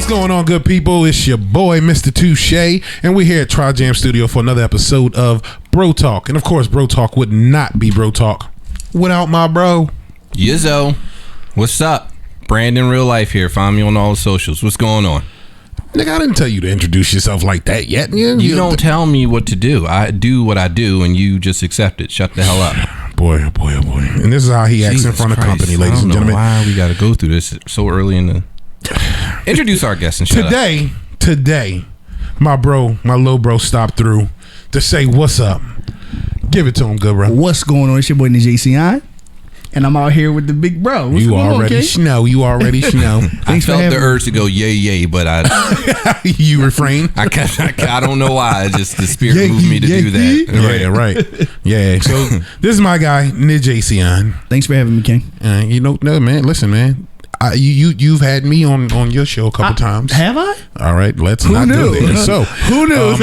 What's going on, good people? It's your boy, Mr. Touche, and we're here at Tri Jam Studio for another episode of Bro Talk. And of course, Bro Talk would not be Bro Talk without my bro. Yizzo, what's up? Brandon Real Life here. Find me on all the socials. What's going on? Nigga, I didn't tell you to introduce yourself like that yet. You don't tell me what to do. I do what I do, and you just accept it. Shut the hell up. Boy, oh boy, oh boy. And this is how he acts in front of company, ladies and gentlemen. Why we got to go through this so early in the... Introduce our guest and shut up. Today, my little bro stopped through to say what's up. Give it to him, good bro. What's going on? It's your boy JCI, and I'm out here with the big bro. What's You going already on, know. You already know. I felt the urge to go yay, but You refrain. I don't know why. It's just the spirit moved me to do that. Yeah, right. Yeah. So this is my guy, JCI. Thanks for having me, King. No, man. Listen, man. You've had me on your show a couple times. Have I? All right, let's not knew? go there. So Who knew?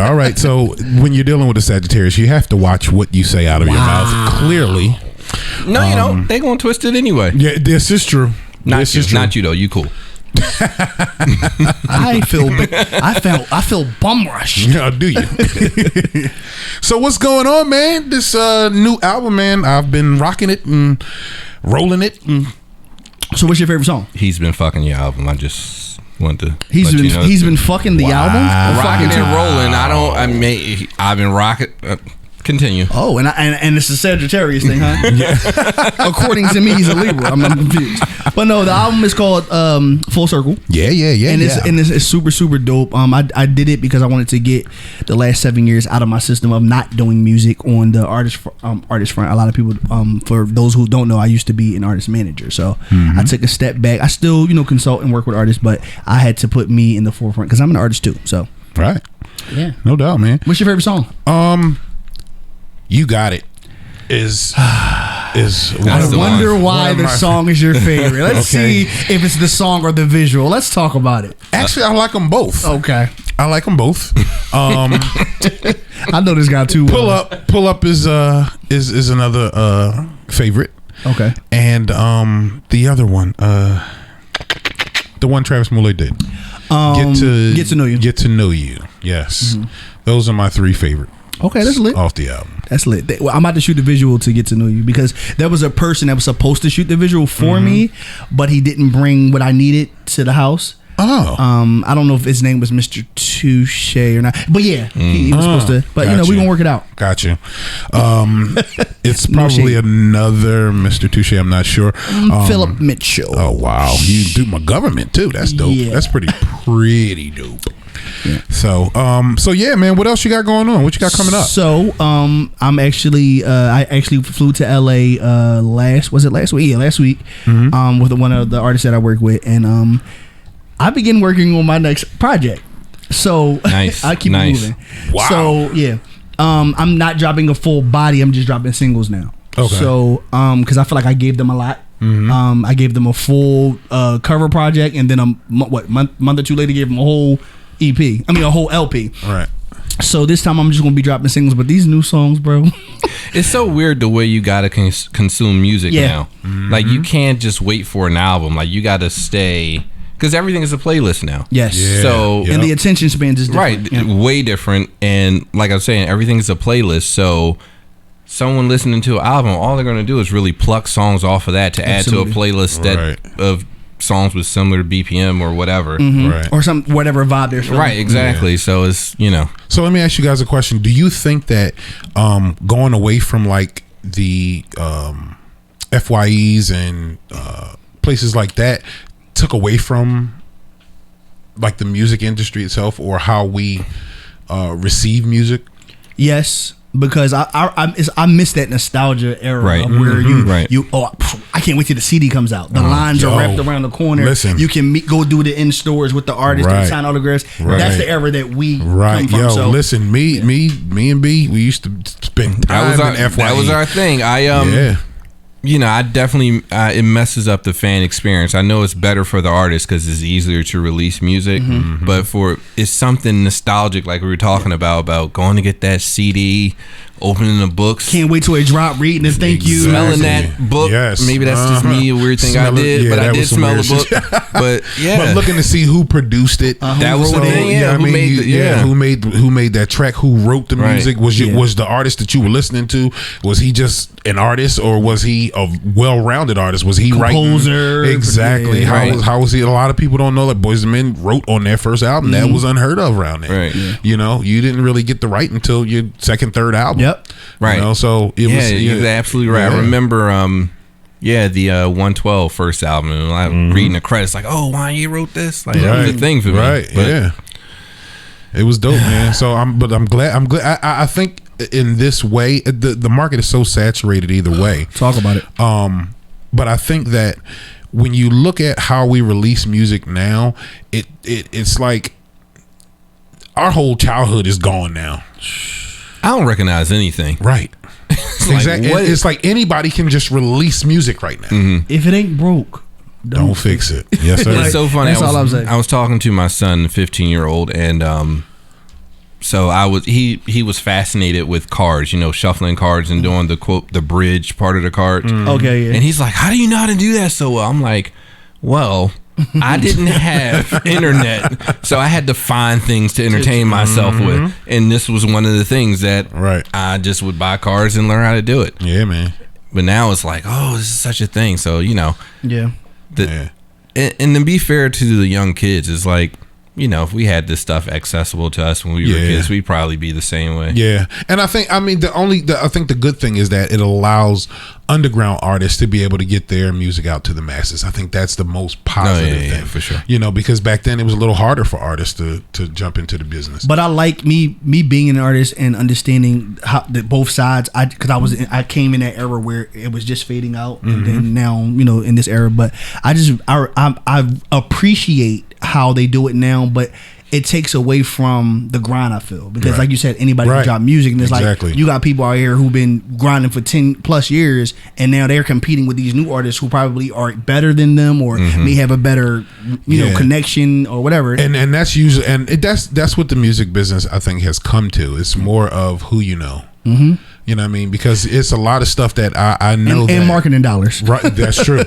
all right, so when you're dealing with a Sagittarius, you have to watch what you say out of your mouth. Clearly, No, you don't. They gonna twist it anyway. yeah, this is true. Not you though. You cool. I feel bum rushed. Yeah, do you? So what's going on, man? This new album, man. I've been rocking it and rolling it. So, what's your favorite song? He's been fucking your album. I just wanted to. He's been fucking the album. Rocking and rolling. I've been rocking. Continue. Oh, and it's a Sagittarius thing, huh? Yeah. According to me, he's a Libra. I'm confused. But no, the album is called Full Circle. Yeah. And it's super, super dope. I did it because I wanted to get the last 7 years out of my system of not doing music on the artist front. A lot of people, for those who don't know, I used to be an artist manager. So I took a step back. I still, consult and work with artists, but I had to put me in the forefront because I'm an artist too. So right. Yeah. No doubt, man. What's your favorite song? You Got It is I wonder why the song is your favorite. Let's see if it's the song or the visual. Let's talk about it. Actually, I like them both. Okay. I like them both. I know this guy too. Pull up is another favorite. Okay. And the other one, the one Travis Muller did. Get to Know You. Yes. Those are my three favorite. Okay, that's lit. Off the album. That's lit. I'm about to shoot the visual to Get to Know You because there was a person that was supposed to shoot the visual for me, but he didn't bring what I needed to the house. Oh. I don't know if his name was Mr. Touche or not, but yeah, he was supposed to. But we're gonna work it out. Got you. It's probably another Mr. Touche. I'm not sure. Philip Mitchell. Oh wow, you do my government too. That's dope. Yeah. That's pretty dope. Yeah. So yeah, man. What else you got going on? What you got coming up? So, I'm actually, I actually flew to LA last week? Yeah, last week. With one of the artists that I work with, and I began working on my next project. So nice. I keep moving. Wow. So yeah, I'm not dropping a full body. I'm just dropping singles now. Okay. So because I feel like I gave them a lot. I gave them a full cover project, and then a month or two later gave them a whole EP. A whole LP. All right. So this time I'm just gonna be dropping singles, but these new songs, bro. It's so weird the way you gotta consume music now. Like you can't just wait for an album. Like you gotta stay, because everything is a playlist now. Yes. Yeah. So and the attention span is different. Right. Way different. And like I was saying, everything is a playlist. So someone listening to an album, all they're gonna do is really pluck songs off of that to add to a playlist of songs with similar BPM or whatever, right? Or some whatever vibe they're feeling. Right, exactly. Yeah. So it's So let me ask you guys a question. Do you think that going away from like the FYEs and places like that took away from like the music industry itself or how we receive music? Yes. Because I miss that nostalgia era right. of where I can't wait till the CD comes out. The lines are wrapped around the corner. Listen. You can go do the in stores with the artist and sign autographs. Right. That's the era that we come from. So listen, me and B, we used to spend time in FYE. That was our thing. I definitely it messes up the fan experience. I know it's better for the artist because it's easier to release music, but it's something nostalgic, like we were talking about going to get that CD opening the books. Can't wait till it drop, reading and thank you. Smelling that book. Yes. Maybe that's just me, a weird thing I did, but I did smell the book. But yeah. But looking to see who produced it. That was the thing, yeah. Who made that track, who wrote the music. Was the artist that you were listening to, was he just an artist, or was he a well-rounded artist? Was he composer? Writing? Exactly. How was he? A lot of people don't know that Boyz II Men wrote on their first album. That was unheard of around there. Right. Yeah. You know, you didn't really get to write until your second, third album. Yep. Right. You know, so it was. You're absolutely right. I remember. The 112 first album, and like reading the credits, like, oh, Wanye wrote this. Like that was a thing for me. Right. Yeah. It was dope, man. So I'm glad. I think in this way, the market is so saturated either way. Talk about it. But I think that when you look at how we release music now, it's like our whole childhood is gone now. I don't recognize anything. Right. Exactly. It's like anybody can just release music right now. If it ain't broke, don't fix it. Yes, sir. It's so funny. That's all I'm saying. I was talking to my son, 15-year-old, and so he was fascinated with cards, shuffling cards and doing the bridge part of the cards. Okay, yeah. And he's like, how do you know how to do that so well? I'm like, well, I didn't have internet, so I had to find things to entertain myself with, and this was one of the things that I just would buy cards and learn how to do it. Yeah, man. But now it's like, oh, this is such a thing. So yeah. And to be fair to the young kids, it's like, if we had this stuff accessible to us when we were kids, we'd probably be the same way. Yeah. And I think the good thing is that it allows underground artists to be able to get their music out to the masses. I think that's the most positive thing. Yeah, for sure. Because back then it was a little harder for artists to jump into the business. But I like me being an artist and understanding how both sides. I came in that era where it was just fading out, and then now in this era. But I appreciate how they do it now, but it takes away from the grind, I feel, because like you said, anybody can drop music, and it's like you got people out here who've been grinding for 10 plus years, and now they're competing with these new artists who probably are better than them, or may have a better connection or whatever. And that's usually that's what the music business, I think, has come to. It's more of who you know. You know what I mean? Because it's a lot of stuff that I know and marketing dollars. Right, that's true.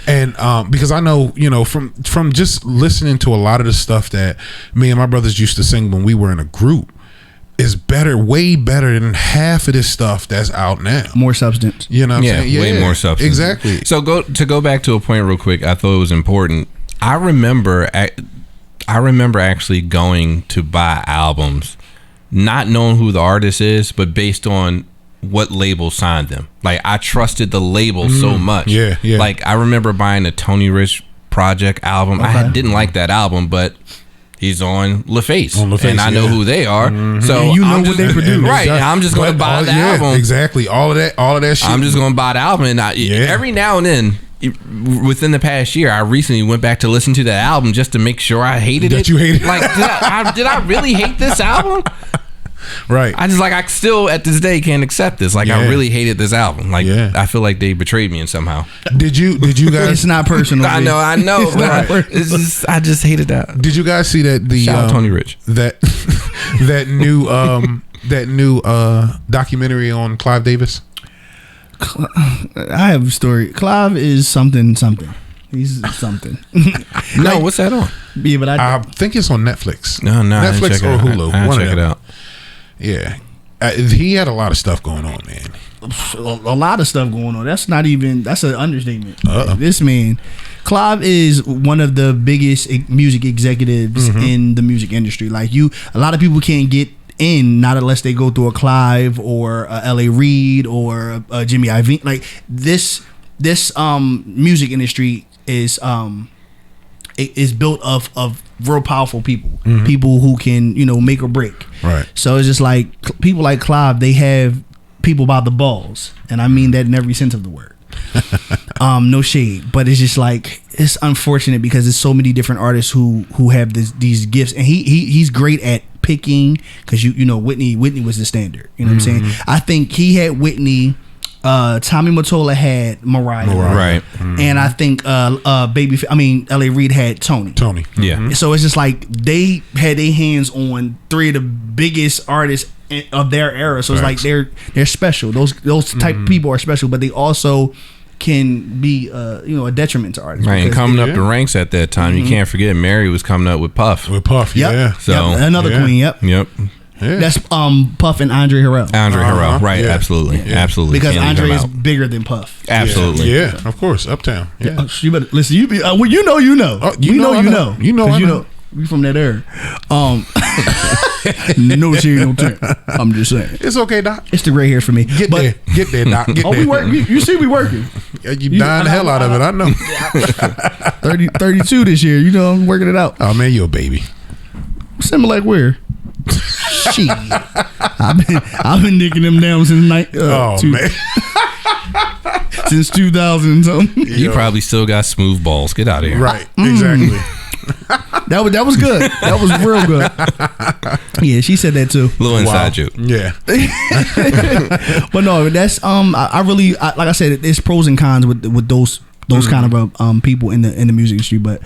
And because I know, from just listening to a lot of the stuff that me and my brothers used to sing when we were in a group, is way better than half of this stuff that's out now. More substance. You know what I'm saying? Yeah, way more substance. Exactly. So go back to a point real quick. I thought it was important. I remember actually going to buy albums, not knowing who the artist is, but based on what label signed them. Like, I trusted the label so much. Yeah. Like, I remember buying a Tony Rich Project album. Okay. I didn't like that album, but he's on LaFace, and I know who they are. So and what they produce, right? And I'm just going to buy the album. Exactly. All of that shit. I'm just going to buy the album, and every now and then, within the past year, I recently went back to listen to that album just to make sure I hated it. You hated it? Like, did I really hate this album? Right. I still at this day can't accept this. Like, I really hated this album. Like, I feel like they betrayed me in somehow. Did you guys? It's not personal. I know. But I just hated that. Did you guys see that shout out Tony Rich, that new documentary on Clive Davis? I have a story. Clive is something. He's something. No, what's that on? Yeah, but I think it's on Netflix. No, Netflix or Hulu. I check it out. Yeah, he had a lot of stuff going on, man. A lot of stuff going on. That's an understatement. Uh-oh. This man, Clive, is one of the biggest music executives in the music industry. Like, a lot of people can't get in, not unless they go through a Clive or a L.A. Reid or a Jimmy Iovine. Like, this music industry is built of real powerful people, people who can make or break. Right. So it's just like people like Clive, they have people by the balls, and I mean that in every sense of the word. No shade, but it's just like, it's unfortunate because there's so many different artists who have these gifts, and he's great at picking, because Whitney was the standard. You know what I'm saying? I think he had Whitney. Tommy Mottola had Mariah. Right. And I think L.A. Reid had Tony. Yeah. So it's just like they had their hands on three of the biggest artists of their era. So it's like they're special. Those type of people are special, but they also can be a detriment to artists. Right, and coming up the ranks at that time, you can't forget Mary was coming up with Puff. So another queen. Yep. Yeah. That's Puff and Andre Harrell. Right? Yeah. Absolutely. Because Andre is bigger than Puff. Absolutely. Yeah, of course. Uptown. Yeah. You better listen. You be well. You know. You know. We from that era. No shit, no turn. I'm just saying. It's okay, Doc. It's the gray hairs for me. Get there, Doc. Get there. We work. You see, we working. You dying the hell out of it. I know. 32 this year. You know, I'm working it out. Oh man, you a baby. Similar like where? Shit. I've been nicking them down since man. Since 2000 and something. You probably still got smooth balls. Get out of here. Right. Exactly. That was good. That was real good. Yeah, she said that too. Little inside joke. Yeah. But no, that's I really like I said, there's pros and cons with those kind of people in the music industry. But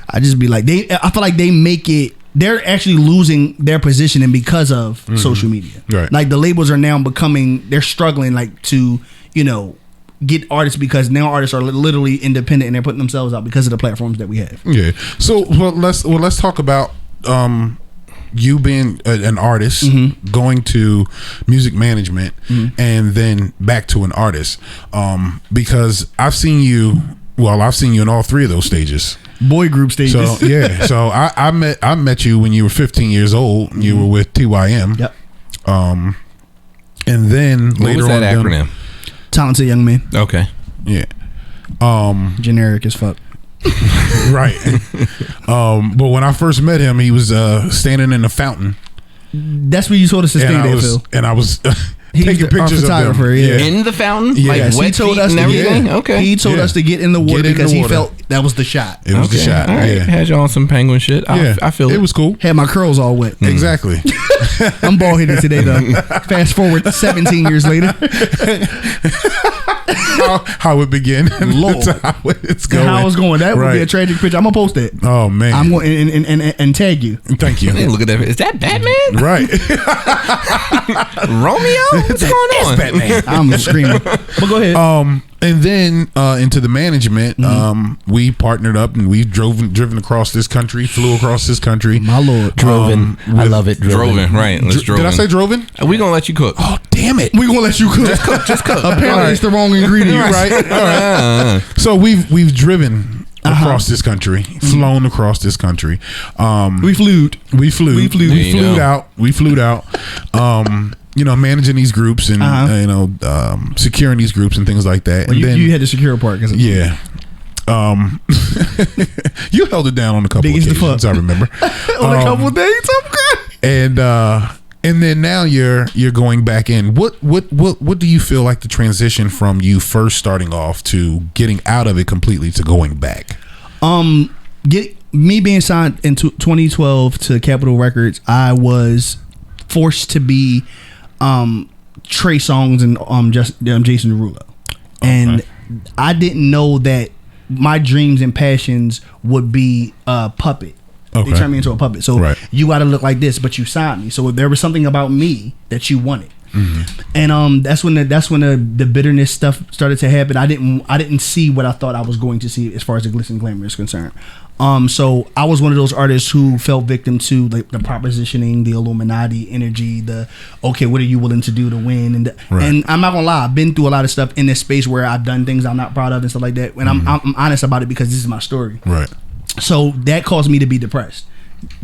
I just be like I feel like they make it. They're actually losing their positioning because of social media. Right. Like the labels are now they're struggling like to get artists because now artists are literally independent and they're putting themselves out because of the platforms that we have. Yeah. So let's talk about you being an artist, going to music management, and then back to an artist. Because I've seen you in all three of those stages. Boy group stages. So yeah. So I met you when you were 15 years old. You were with TYM. Yep. And then what later was that on, acronym? Talented Young Man. Okay. Yeah. Generic as fuck. Right. But when I first met him, he was standing in the fountain. That's where you told us to stay there, Phil. And I was taking pictures of them. In the fountain? Yeah. Like wet feet and everything? Okay. He told us to get in the water because he felt that was the shot. It was the shot. All right. Yeah. Had you on some penguin shit. I feel it was cool. Had my curls all wet. Exactly. I'm bald headed today though. Fast forward 17 years later. how it began. Lord. How it's going. How it's going. That would be a tragic picture. I'm gonna post that. Oh man. I'm going and tag you. Thank you. Hey, look at that. Is that Batman? Right. Romeo? What's going on? Batman. I'm screaming. But go ahead. And then into the management, we partnered up and we've driven across this country, flew across this country. My lord. Droven. I love it. Droven. Right. Let's Did I say droven? We gonna let you cook. Oh, damn it. We gonna let you cook. Just cook. Apparently it's the wrong ingredient. Right. All right. So we've driven across this country, flown across this country. We flew out. Managing these groups and securing these groups and things like that. Well, and then you had to secure a part, yeah. You held it down on a couple of occasions, I remember. On a couple of days, I'm good. And then now you're going back in. What do you feel like the transition from you first starting off to getting out of it completely to going back? Me being signed in 2012 to Capitol Records, I was forced to be Trey Songz and Jason Derulo, and I didn't know that my dreams and passions would be a puppet. They turned me into a puppet. So you got to look like this, but you signed me. So there was something about me that you wanted. And that's when the bitterness stuff started to happen. I didn't see what I thought I was going to see as far as the glitz and glamour is concerned. So I was one of those artists who fell victim to like the propositioning, the Illuminati energy, what are you willing to do to win? And I'm not gonna lie, I've been through a lot of stuff in this space where I've done things I'm not proud of and stuff like that. And I'm honest about it because this is my story. Right. So that caused me to be depressed.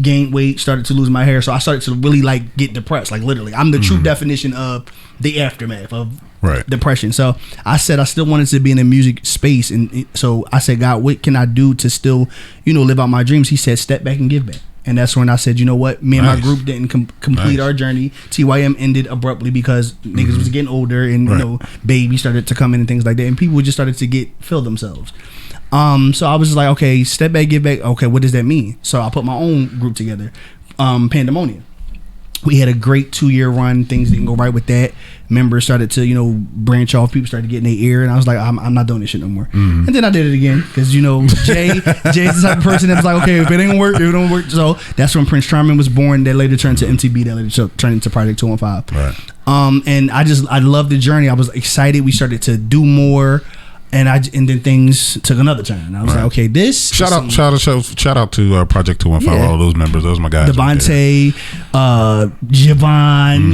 Gained weight, started to lose my hair, so I started to really like get depressed. Like literally, I'm the true definition of the aftermath of depression. So I said I still wanted to be in the music space, and so I said, God, what can I do to still, live out my dreams? He said, step back and give back. And that's when I said, you know what? Me and my group didn't complete our journey. TYM ended abruptly because niggas was getting older, and babies started to come in and things like that, and people just started to feel themselves. So I was just like, okay, step back, give back. Okay, what does that mean? So I put my own group together, Pandemonium. We had a great 2-year run. Things didn't go right with that. Members started to, branch off. People started getting their ear, and I was like, I'm not doing this shit no more. And then I did it again because Jay's the type of person that was like, okay, if it ain't work, it don't work. So that's when Prince Charming was born. That later turned to MTB. That later turned into Project 215. Right. And I loved the journey. I was excited. We started to do more. And then things took another turn. I was like, okay, this shout out to Project 215, all those members. Those are my guys. Devontae, Javon,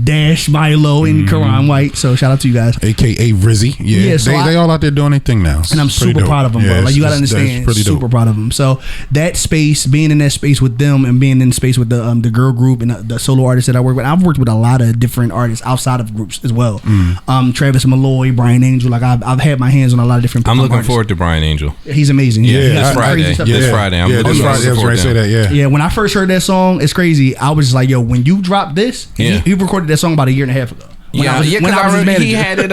Dash, Milo, and Karan White. So shout out to you guys, aka Rizzy. Yeah, so they all out there doing their thing now. And I'm super proud of them, bro. Like you gotta understand, super proud of them. So that space, being in that space with them, and being in space with the girl group and the solo artists that I work with. I've worked with a lot of different artists outside of groups as well. Travis Malloy, Brian Angel. Like I've had my hands on a lot of different. I'm looking forward to Brian Angel. He's amazing. This Friday. This Friday. This Friday. I was ready to say that. Yeah. When I first heard that song, it's crazy. I was just like, yo, when you drop this, he recorded that song about 1.5 years ago. He had it.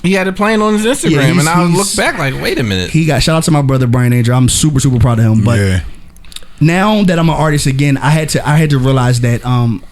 He had it playing on his Instagram, and I looked back like, wait a minute. Shout out to my brother Brian Angel. I'm super super proud of him. But now that I'm an artist again, I had to realize that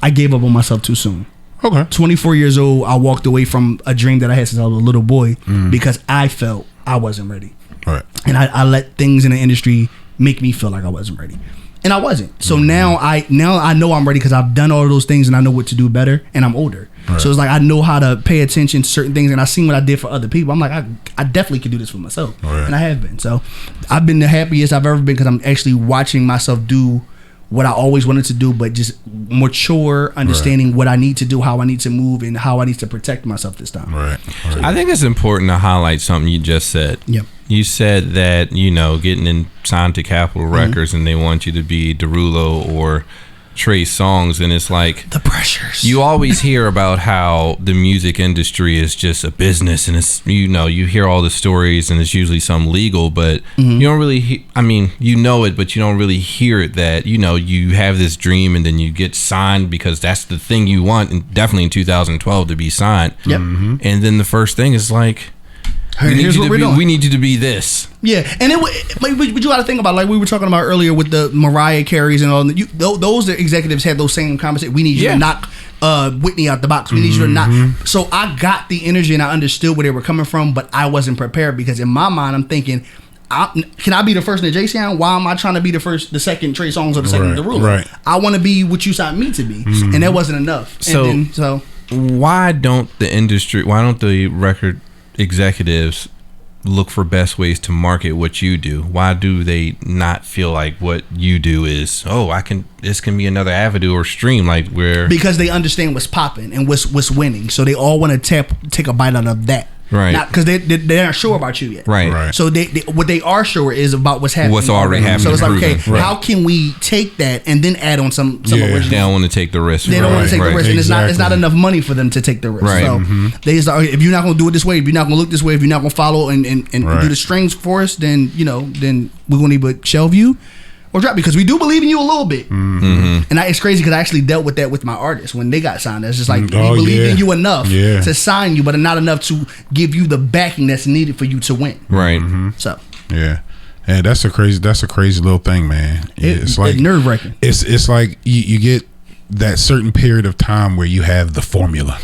I gave up on myself too soon. Okay. 24 years old, I walked away from a dream that I had since I was a little boy because I felt I wasn't ready. Right. And I let things in the industry make me feel like I wasn't ready. And I wasn't. So now I know I'm ready because I've done all of those things and I know what to do better, and I'm older. Right. So it's like I know how to pay attention to certain things, and I seen what I did for other people. I'm like, I definitely could do this for myself. Right. And I have been. So I've been the happiest I've ever been because I'm actually watching myself do what I always wanted to do, but just mature, understanding what I need to do, how I need to move, and how I need to protect myself this time. Right. I think it's important to highlight something you just said. Yep. You said that, getting signed to Capitol Records and they want you to be Derulo or Trey Songz, and it's like the pressures. You always hear about how the music industry is just a business, and it's you hear all the stories, and it's usually some legal, but you don't really. It, but you don't really hear it. That you have this dream, and then you get signed because that's the thing you want, and definitely in 2012 to be signed. Yep. And then the first thing is like, we need you to be this. Yeah, and but you got to think about, like we were talking about earlier with the Mariah Careys and all. Those executives had those same conversations. We need you to knock Whitney out the box. We need you to knock. So I got the energy and I understood where they were coming from, but I wasn't prepared because in my mind I'm thinking, can I be the first in the J-Sound? Why am I trying to be the second Trey Songz or the second Derulo? Right. I want to be what you signed me to be, and that wasn't enough. So why don't the record executives look for best ways to market what you do? Why do they not feel like what you do is, this can be another avenue or stream, like where? Because they understand what's popping and what's winning, so they all want to take a bite out of that. Right. Not because they're not sure about you yet. Right. So they what they are sure is about what's happening. What's already happening. So it's like, okay, how can we take that and then add on some original? They don't want to take the risk. They don't want to take the risk, and it's not enough money for them to take the risk. Right. So they just if you're not going to do it this way, if you're not going to look this way, if you're not going to follow and do the strings for us, then then we're going to either shelve you or drop, because we do believe in you a little bit. And it's crazy because I actually dealt with that with my artists when they got signed. It's just like, we believe in you enough to sign you, but not enough to give you the backing that's needed for you to win. Right. So that's a crazy little thing, man. It's like nerve wracking. It's like you get that certain period of time where you have the formula.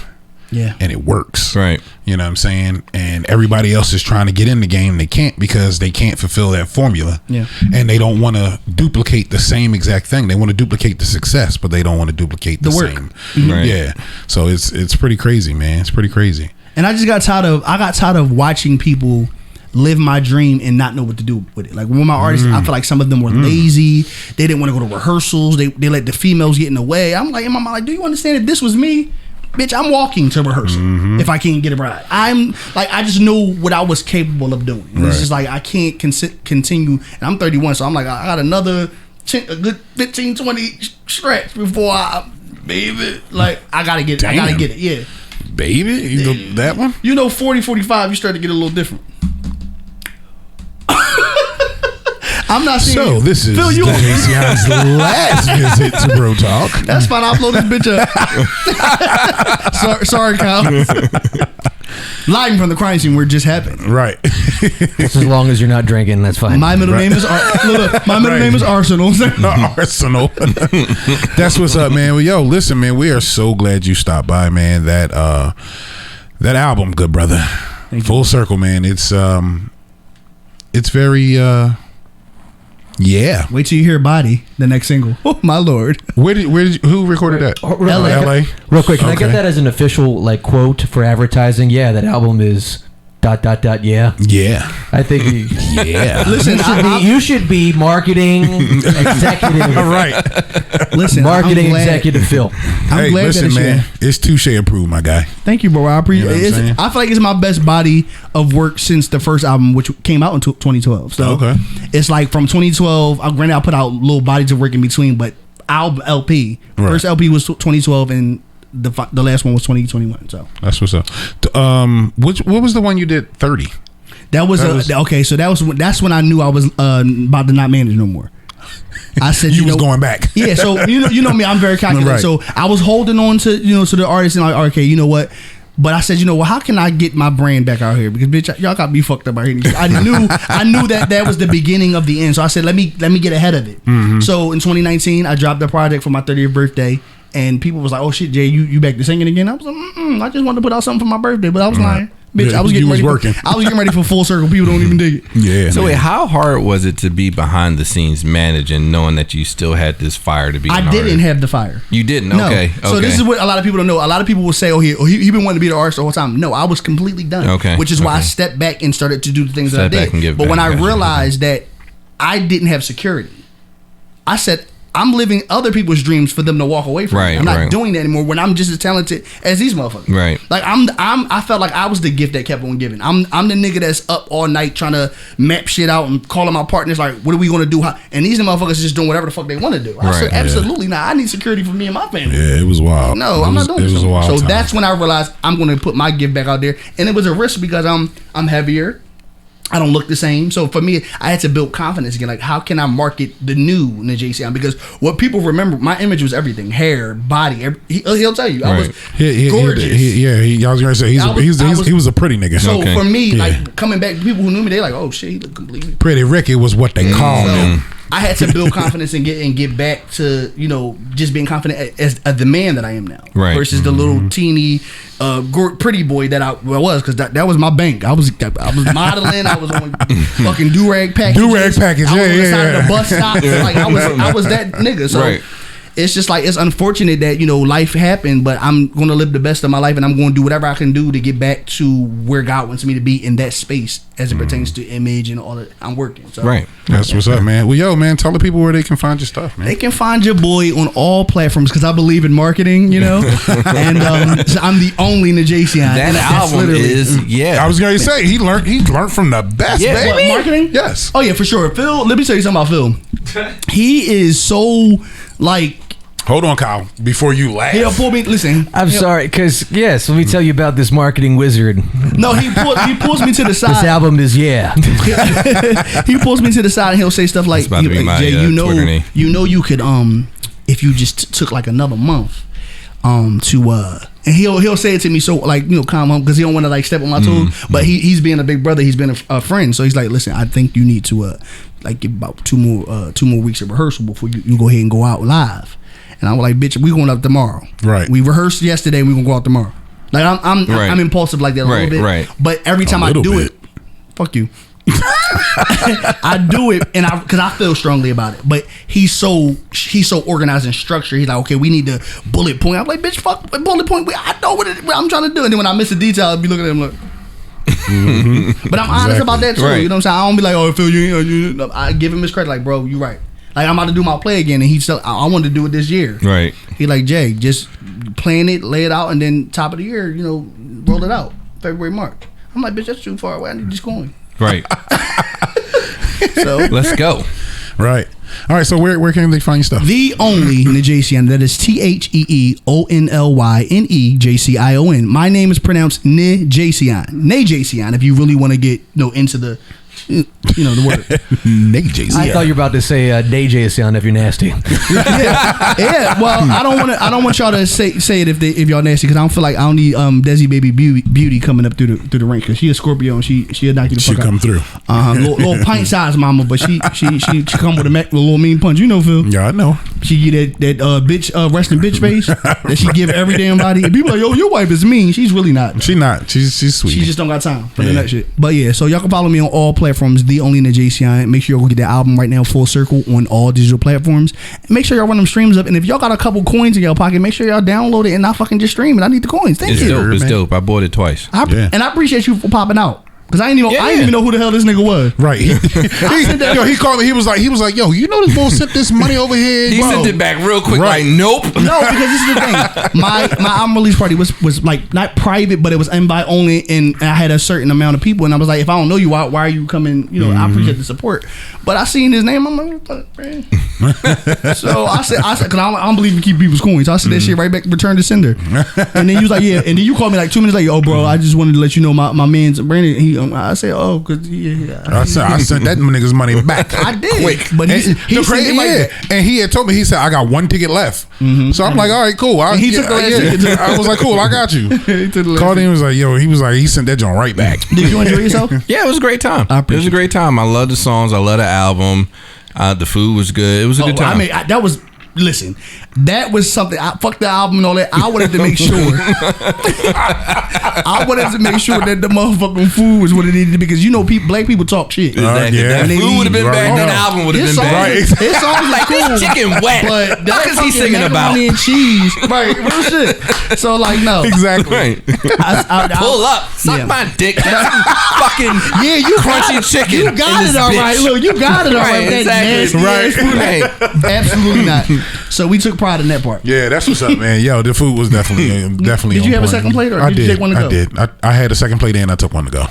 Yeah. And it works. Right. You know what I'm saying? And everybody else is trying to get in the game. They can't because they can't fulfill that formula. Yeah. And they don't want to duplicate the same exact thing. They want to duplicate the success, but they don't want to duplicate the work. same. Right. Yeah. So it's pretty crazy, man. It's pretty crazy. And I just got tired of watching people live my dream and not know what to do with it. Like when my artists, I feel like some of them were lazy. They didn't want to go to rehearsals. They let the females get in the way. I'm like, in my mind, like, do you understand if this was me? Bitch, I'm walking to rehearsal if I can't get a ride. I'm like, I just knew what I was capable of doing. And it's just like, I can't continue. And I'm 31, so I'm like, I got another a good 15, 20 stretch before I gotta get it. Yeah. Baby, you know that one? 40, 45, you start to get a little different. I'm not seeing. So this is Jayceon's last visit to Bro Talk. That's fine. I'll blow this bitch up. sorry, Kyle. Live from the crime scene where it just happened. Right. Just as long as you're not drinking, that's fine. My middle name is name is Arsenal. Arsenal. That's what's up, man. Well, yo, listen, man. We are so glad you stopped by, man. That album, good brother. Full circle, man. It's very yeah. Wait till you hear Body, the next single. Oh my lord. Who recorded that? LA. Real quick, can I get that as an official like quote for advertising? Yeah, that album is ... Yeah. Yeah. I think yeah. Listen, you should be marketing executive. Right. Listen, marketing executive Phil. I'm glad listen, man. It's touche approved, my guy. Thank you, bro. I appreciate it. I feel like it's my best body of work since the first album, which came out in 2012. So it's like from 2012. Granted, I put out little bodies of work in between, but album LP. First LP was 2012 and the last one was 2021. So that's what's up. What was the one you did? 30. Okay. So that's when I knew I was about to not manage no more. I said you was going back. Yeah. So you know me, I'm very calculated. Right. So I was holding on to to the artists and like, okay, you know what? But I said, how can I get my brand back out here? Because bitch, y'all got me fucked up out here. I knew that was the beginning of the end. So I said, let me get ahead of it. Mm-hmm. So in 2019, I dropped the project for my 30th birthday. And people was like, "Oh shit, Jay, you back to singing again?" I was like, "I just wanted to put out something for my birthday," but I was lying, bitch. I was getting ready. I was getting ready for Full Circle. People don't even dig it. Yeah. So wait, how hard was it to be behind the scenes managing, knowing that you still had this fire to be? I didn't have the fire. You didn't. No. Okay. So this is what a lot of people don't know. A lot of people will say, "Oh, he been wanting to be the artist the whole time." No, I was completely done. Okay. Which is why I stepped back and started to do the things that I did. But when I realized that I didn't have security, I said, I'm living other people's dreams for them to walk away from. I'm not doing that anymore when I'm just as talented as these motherfuckers. Right. Like I felt like I was the gift that kept on giving. I'm the nigga that's up all night trying to map shit out and calling my partners like, what are we gonna do? And these motherfuckers just doing whatever the fuck they want to do. I said, absolutely not. I need security for me and my family. Yeah, it was wild. No, I'm not doing it. So that's when I realized I'm gonna put my gift back out there, and it was a risk because I'm heavier. I don't look the same. So for me, I had to build confidence again. Like, how can I market the new Najee sound? Because what people remember, my image was everything: hair, body. He'll tell you, I was gorgeous. I was gonna say he was a pretty nigga. So for me, like coming back, people who knew me, they like, oh shit, he looked completely Pretty Ricky was what they called him. I had to build confidence and get back to just being confident as the man that I am now, versus the little teeny pretty boy that I was, because that was my bank. I was modeling. I was on fucking do-rag packages. I was on the side of the bus stops. Like I was that nigga. So it's just like, it's unfortunate that life happened, but I'm going to live the best of my life, and I'm going to do whatever I can do to get back to where God wants me to be in that space as it pertains to image and all that. I'm working. So. That's what's up, man. Well, yo, man, tell the people where they can find your stuff, man. They can find your boy on all platforms because I believe in marketing, and so I'm the only Najacion. That album is, I was going to say, he learned from the best, baby. What, marketing? Yes. Oh, yeah, for sure. Phil, let me tell you something about Phil. He is so, like... Hold on, Kyle, before you laugh. He'll pull me. Listen, I'm sorry, because let me tell you about this marketing wizard. No, he pulls me to the side. This album is He pulls me to the side and he'll say stuff like, "Jay, you could if you just took like another month to and he'll say it to me so like calm him because he don't want to like step on my toes. But he's being a big brother. He's been a friend, so he's like, listen, I think you need to like give about two more weeks of rehearsal before you go ahead and go out live. And I was like, bitch, we going up tomorrow. Right. We rehearsed yesterday. We gonna go out tomorrow. Like I'm impulsive like that a little bit. Right. But every time I do it, fuck you. I do it, and because I feel strongly about it. But he's so organized and structured. He's like, okay, we need to bullet point. I'm like, bitch, fuck bullet point. I know what I'm trying to do. And then when I miss a detail, I'll be looking at him like. But I'm honest about that too. You know what I'm saying? I don't be like, oh, Phil, you. I give him his credit. Like, bro, you right. Like, I'm about to do my play again, and I wanted to do it this year. Right. He like, Jay, just plan it, lay it out, and then top of the year, roll it out. February, March. I'm like, bitch, that's too far away. I need this going. Right. So let's go. Right. All right. So where can they find your stuff? The only Najacion. That is TheeOnlyJCion. My name is pronounced Najacion. Najacion. If you really want to get into the You know the word. Nate JC. I thought you were about to say DJ sound if you're nasty. Yeah. Well, I don't want y'all to say it if y'all nasty, because I don't feel like I don't need Desi Baby Beauty coming up through the rank, because she a Scorpio and she'll knock you the fuck out. She come through. Little pint size mama, but she come with a little mean punch. You know, Phil. Yeah, I know. She get that bitch resting bitch face that she give every damn body. And people like, yo, your wife is mean. She's really not. She not. She's sweet. She just don't got time for that shit. But yeah, so y'all can follow me on all platforms. The Only Nigga JC. Make sure y'all go get that album right now, Full Circle, on all digital platforms. And make sure y'all run them streams up. And if y'all got a couple coins in your pocket, make sure y'all download it and not fucking just stream it. I need the coins. Thank you. It's dope. I bought it twice. And I appreciate you for popping out. Because I didn't even know who the hell this nigga was. Right. He called me. He was like, yo, you know this boy sent this money over here. He sent it back real quick. Right. Like, nope. No, because this is the thing. My album release party was like not private, but it was invite only, and I had a certain amount of people, and I was like, if I don't know you, why are you coming? You know, I appreciate the support, but I seen his name. I'm like, fuck, man. So I said, because I don't believe in keep people's coins. So I said that shit right back, return to sender. And then he was like, yeah. And then you called me like 2 minutes later. Oh, bro, I just wanted to let you know my man's Brandon. I said, oh, because I sent that nigga's money back. I did, quick. But he crazy, and he had told me, he said, I got 1 ticket left. So I'm like, all right, cool. He took the last ticket. I was like, cool, I got you. He took the last called him, was like, yo, he sent that joint right back. Did you enjoy yourself? Yeah, it was a great time. It was a great time. I love the songs. I love the album. The food was good. It was a good time. I mean, that was. Listen, that was something. Fuck the album and all that. I wanted to make sure. I wanted to make sure that the motherfucking food was what it needed to be, because you know, black people talk shit. Exactly. That food would have been bad. That album would have been bad. His songs like cool. Chicken wet. But what is he singing about? Macaroni and cheese, right? Real shit. So like, no, exactly. Right. Pull up, suck my dick. Fucking you crunchy chicken. You got it all right. Look, you got it all right. Exactly. Right. Absolutely not. So we took pride in that part. Yeah, that's what's up, man. Yo, the food was definitely. Did you have a second plate, or did you take one to go? I did. I had a second plate and I took one to go.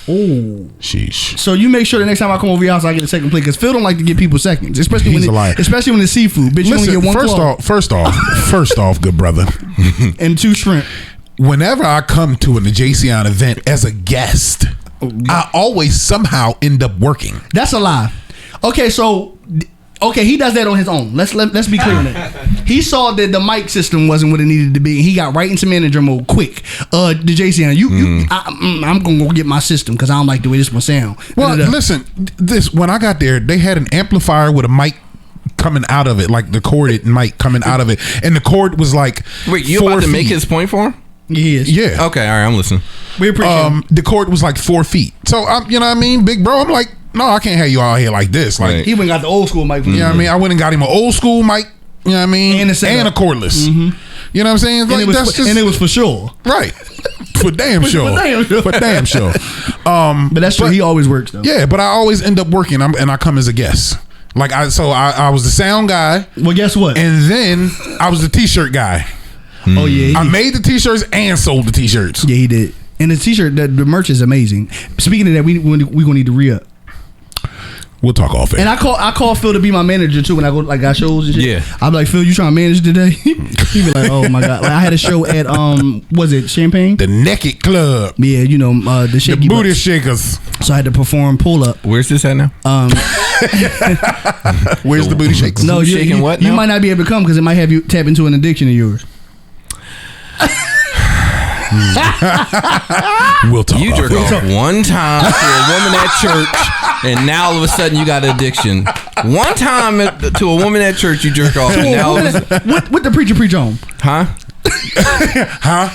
Oh, sheesh. So you make sure the next time I come over your house, I get a second plate, because Phil don't like to give people seconds, especially when it's seafood. Bitch, listen, you only get one. First off, good brother, and 2 shrimp. Whenever I come to an JCon event as a guest, I always somehow end up working. That's a lie. Okay, so he does that on his own. Let's be clear on that. He saw that the mic system wasn't what it needed to be, and he got right into manager mode quick. The JCN, I'm gonna go get my system because I don't like the way this one sound. Well, listen, when I got there, they had an amplifier with a mic coming out of it, like the corded mic coming out of it, and the cord was like. Wait, you about to make his point for him? Yes. Yeah. Okay. All right. I'm listening. We appreciate the cord was like 4 feet. So you know what I mean, big bro. I'm like, no, I can't have you out here like this. Like he went and got the old school mic. You know what I mean? I went and got him an old school mic. You know what I mean? And a cordless. You know what I'm saying? Like, and it was for sure. Right. For damn sure. For damn sure. But that's true. He always works though. Yeah, but I always end up working, and I come as a guest. Like I was the sound guy. Well, guess what? And then I was the t-shirt guy. Oh yeah, I made the t-shirts and sold the t-shirts. Yeah, he did. And the t-shirt, the merch is amazing. Speaking of that, we gonna need to re-up. We'll talk off air. And I call Phil to be my manager too when I go got shows and shit. Yeah, I'm like, Phil, you trying to manage today? He be like, oh my god. Like I had a show at was it Champagne? The Naked Club. Yeah, you know the shaky booty shakers. So I had to perform pull up. Where's this at now? Where's the booty shakers? No, shaking what? You might not be able to come because it might have you tap into an addiction of yours. We'll talk. You jerk off one time to a woman at church, and now all of a sudden you got addiction. One time to a woman at church, you jerk off. And now what the preacher preach on? Huh?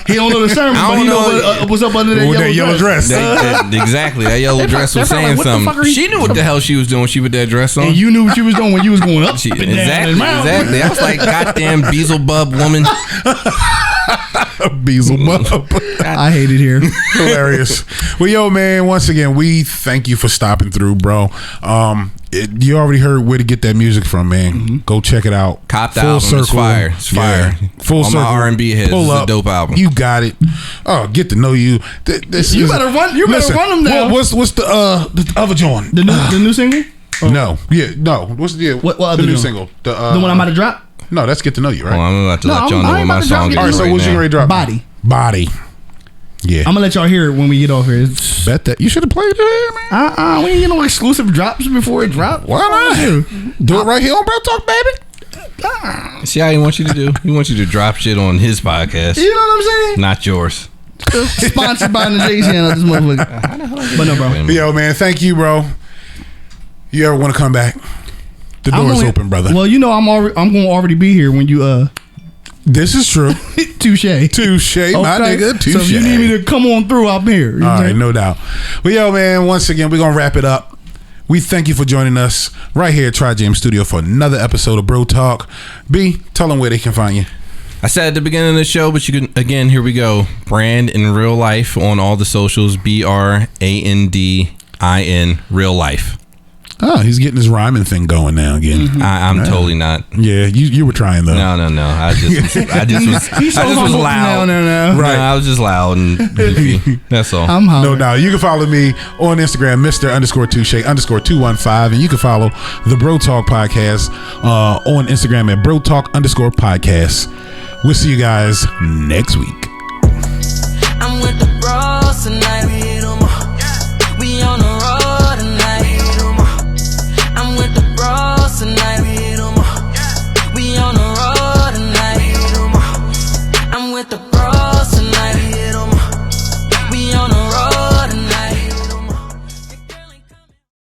He don't know the sermon, but he know what's up under that yellow dress. Exactly, that yellow dress was saying something. She knew what the hell she was doing. She put that dress on, and you knew what she was doing when you was going up. Exactly. I was like, goddamn Beelzebub woman. Beelzebub. I hate it here. Hilarious. Well, yo, man, once again, we thank you for stopping through, bro. You already heard where to get that music from, man. Go check it out. Cop the album. It's fire. It's fire. Yeah. Full Circle. My R&B heads. It's a dope album. You got it. Oh, get to know you. You better run them down. What's the other joint? The new single? No. Yeah. No. What's the other new single? The one I'm about to drop? No, that's Get to Know You, right? I'm about to let y'all know what my song is. All right, so what's you ready to drop? Body. Yeah. I'm gonna let y'all hear it when we get off here. Bet that. You should have played it, man. We ain't get no exclusive drops before it dropped. Why not? Do it right here on Bro Talk, baby. See how he wants you to do? He wants you to drop shit on his podcast. You know what I'm saying? Not yours. Sponsored by the J channel, this motherfucker. But no, bro. Yo, man, thank you, bro. You ever want to come back? The door's open, brother. Well, you know I'm gonna already be here when you This is true. Touche, my nigga. Touche. So if you need me to come on through, I'm here. You know All right, no doubt. Well, yo, man, once again, we're gonna wrap it up. We thank you for joining us right here at Tri-Jam Studio for another episode of Bro Talk. B, tell them where they can find you. I said at the beginning of the show, but you can, again, here we go. Brand in real life on all the socials. BRANDIN real life. Oh, he's getting his rhyming thing going now again. Mm-hmm. I'm totally not. Yeah, you were trying though. No. I just was loud. No. Right. No, I was just loud and goofy. That's all. I'm No doubt. You can follow me on Instagram, Mr_Touche_215, and you can follow the Bro Talk Podcast on Instagram at Bro Talk_podcast. We'll see you guys next week. I'm with the bros tonight.